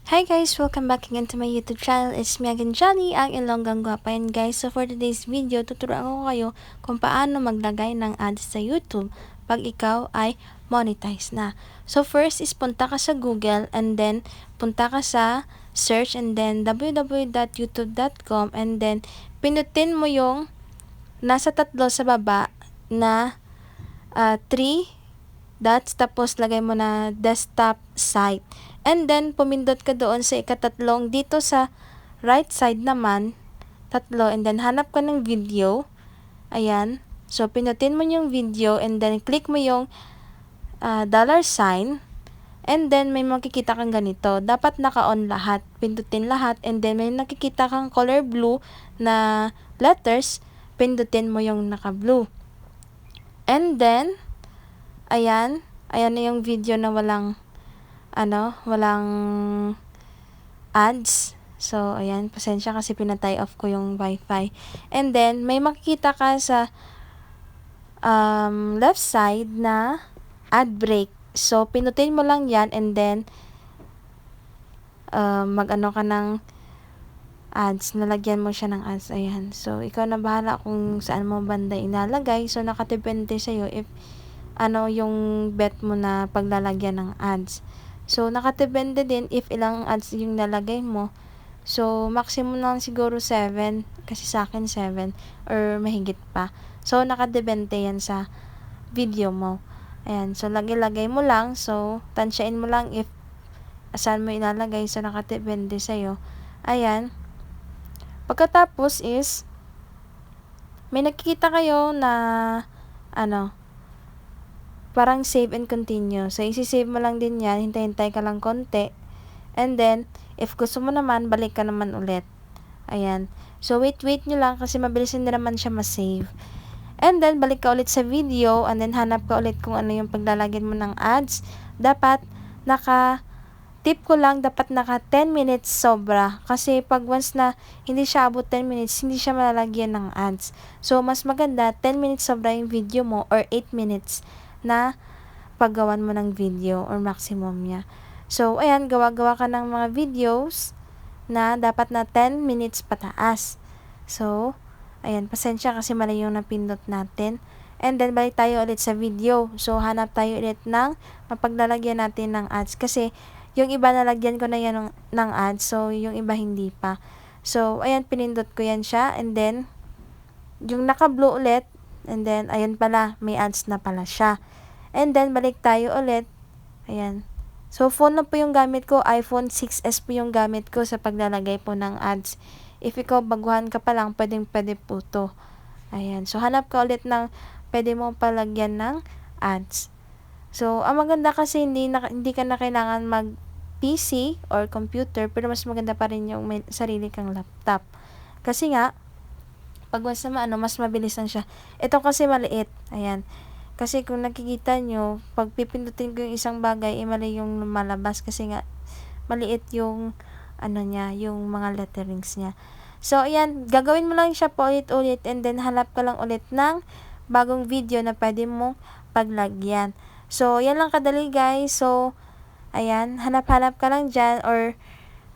Hi guys! Welcome back again to my YouTube channel. It's me again, Jolie, ang ilonggang Gwapa. And guys, so for today's video, tuturuan ko kayo kung paano maglagay ng ads sa YouTube pag ikaw ay monetize na. So first is punta ka sa Google and then punta ka sa search and then www.youtube.com and then pinutin mo yung nasa tatlo sa baba na 3 dots tapos lagay mo na desktop site. And then, pumindot ka doon sa ikatatlong dito sa right side naman, tatlo, and then hanap ka ng video. Ayan. So, pinutin mo yung video and then click mo yung $sign. And then, may makikita kang ganito. Dapat naka-on lahat. Pindutin lahat. And then, may nakikita kang color blue na letters. Pindutin mo yung naka-blue. And then, ayan. Ayan na yung video na walang ads. So, ayan, pasensya kasi pinatay off ko yung wifi. And then, may makikita ka sa left side na ad break. So, pinutin mo lang yan and then mag-ano ka ng ads. Nalagyan mo siya ng ads. Ayan. So, ikaw na bahala kung saan mo banda inalagay. So, nakadepende sa'yo if yung bet mo na paglalagyan ng ads. So, nakadepende din if ilang ads yung nalagay mo. So, maximum lang siguro 7. Kasi sa akin 7 or mahigit pa. So, nakadepende yan sa video mo. Ayan. So, lagay mo lang. So, tansyain mo lang if saan mo ilalagay. So, nakadepende sa'yo. Ayan. Pagkatapos is may nakikita kayo na parang save and continue. So, isi-save mo lang din yan. Hintay-hintay ka lang konti. And then, if gusto mo naman, balik ka naman ulit. Ayan. So, wait nyo lang kasi mabilis din naman siya ma-save. And then, balik ka ulit sa video and then hanap ka ulit kung ano yung paglalagyan mo ng ads. Dapat, tip ko lang, dapat naka 10 minutes sobra. Kasi pag once na hindi siya abot 10 minutes, hindi siya malalagyan ng ads. So, mas maganda, 10 minutes sobra yung video mo or 8 minutes na paggawan mo ng video or maximum niya. So, ayan, gawa-gawa ka ng mga videos na dapat na 10 minutes pataas. So, ayan, pasensya kasi mali yung napindot natin. And then, balik tayo ulit sa video. So, hanap tayo ulit ng mapaglalagyan natin ng ads. Kasi, yung iba nalagyan ko na yan ng ads. So, yung iba hindi pa. So, ayan, pinindot ko yan siya. And then, yung naka-blue ulit. And then, ayun pala, may ads na pala siya. And then, balik tayo ulit. Ayan. So, phone na po yung gamit ko. iPhone 6s po yung gamit ko sa paglalagay po ng ads. If ikaw baguhan ka pa lang, pwede po to. Ayan. So, hanap ka ulit ng pwede mong palagyan ng ads. So, ang maganda kasi hindi ka na kailangan mag-PC or computer, pero mas maganda pa rin yung may sarili kang laptop. Kasi nga, pag once na mas mabilis lang siya. Ito kasi maliit. Ayan. Kasi kung nakikita nyo, pag pipindutin ko yung isang bagay, mali yung lumalabas. Kasi nga, maliit yung, yung mga letterings niya. So, ayan. Gagawin mo lang siya po ulit-ulit and then hanap ka lang ulit ng bagong video na pwede mong paglagyan. So, yan lang kadali guys. So, ayan. Hanap-hanap ka lang dyan or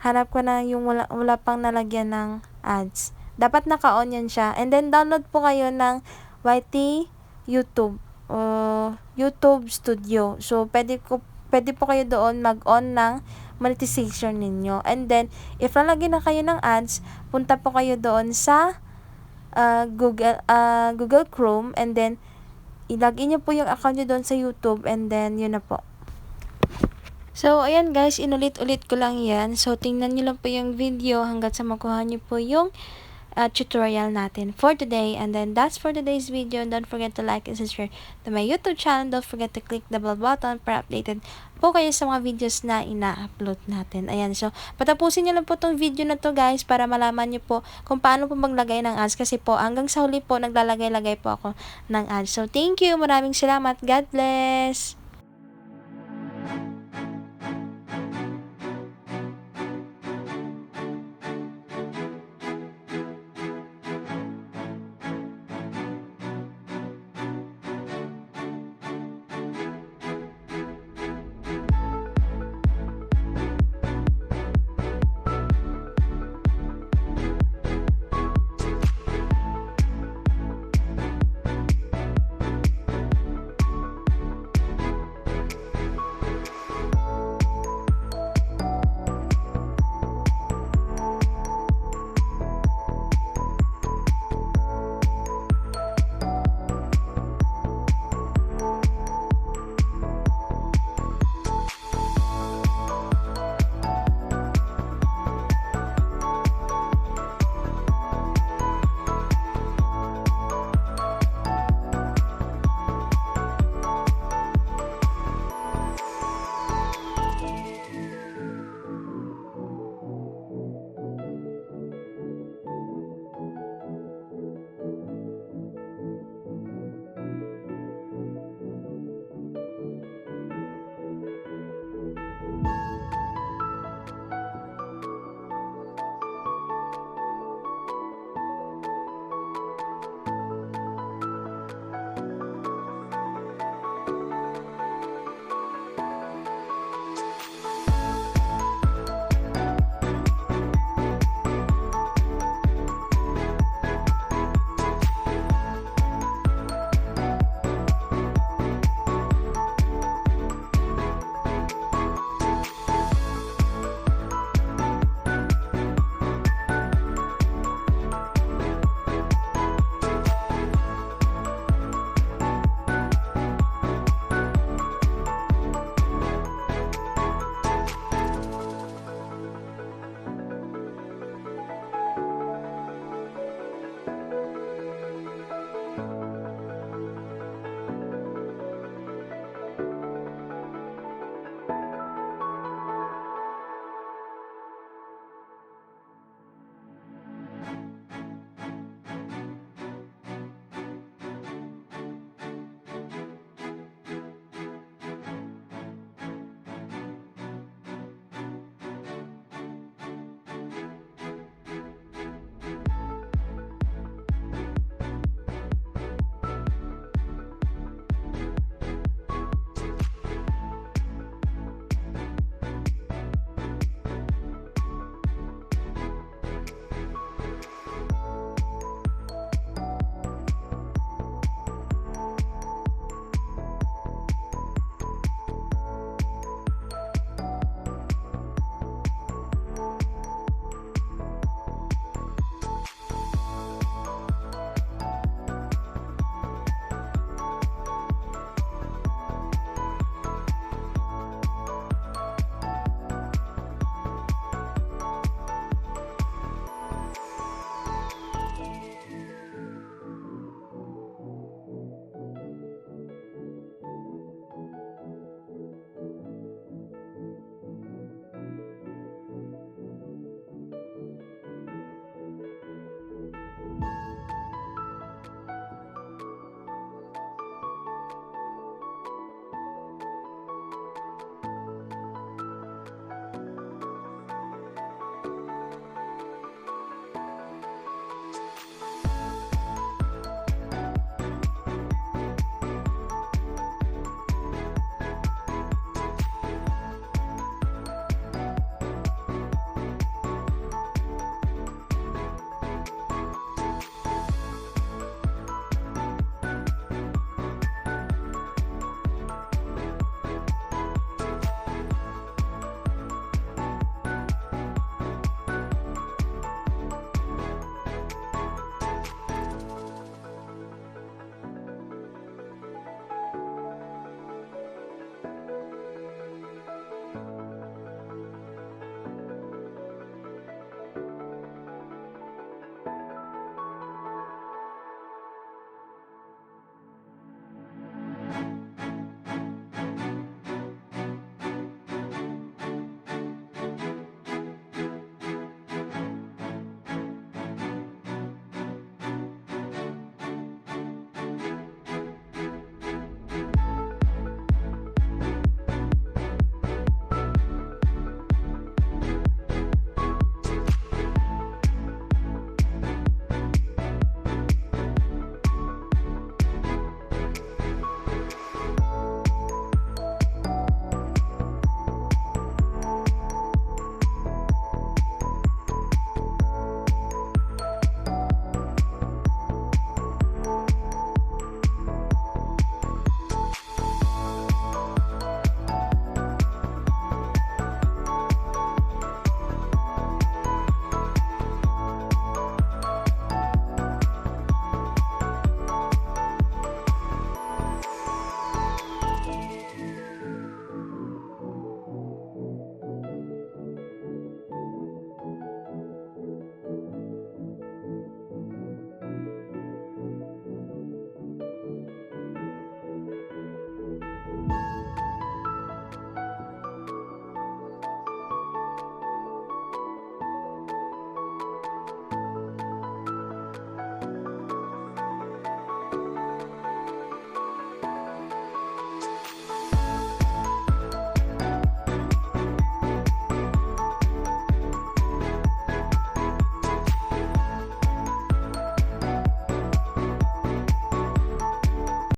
hanap ka na yung wala pang nalagyan ng ads. Dapat naka-on yan siya. And then, download po kayo ng YT YouTube. YouTube Studio. So, pwede po kayo doon mag-on ng monetization ninyo. And then, if lalagyan na kayo ng ads, punta po kayo doon sa Google Chrome and then, ilagin nyo po yung account nyo doon sa YouTube and then, yun na po. So, ayan guys, inulit-ulit ko lang yan. So, tingnan nyo lang po yung video hanggat sa makuha nyo po yung tutorial natin for today. And then, that's for today's video. Don't forget to like and subscribe to my YouTube channel. Don't forget to click the bell button para updated po kayo sa mga videos na ina-upload natin. Ayan, so, patapusin nyo lang po tong video na to guys para malaman nyo po kung paano po maglagay ng ads. Kasi po, hanggang sa huli po, naglalagay-lagay po ako ng ads. So, thank you. Maraming salamat. God bless.